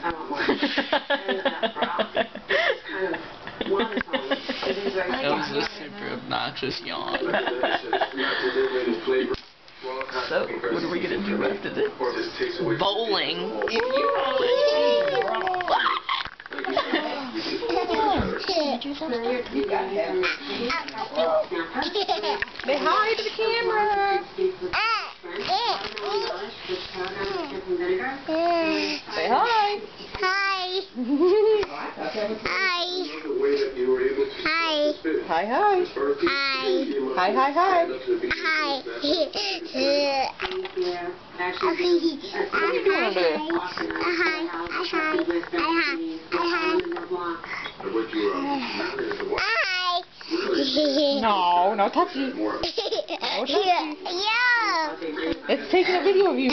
I want more. And broth. It's kind of monotone. It is very That was a super obnoxious yawn. So, what are we gonna do after this? Bowling. If you Say hi to the camera. Say hi. Hi. Hi. Hi. Hi, hi. Hi. Hi, hi, hi. Hi. What are you doing over there? No, no touchy. No touchy. Yeah. It's taking a video of you.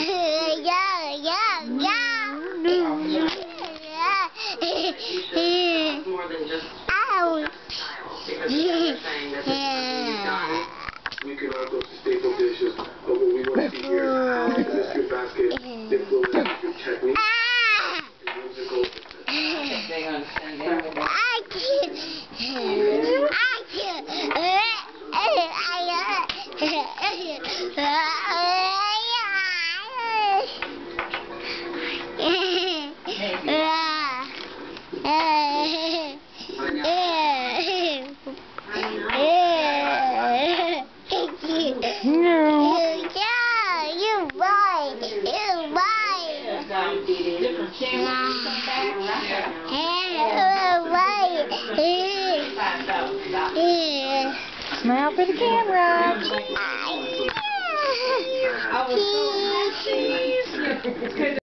more than just Ow. because they're saying that this is something you've done. We can also staple dishes, but what we want to see here is how the mystery basket influences your technique and musical. They understand that. Smile for the camera. Cheese.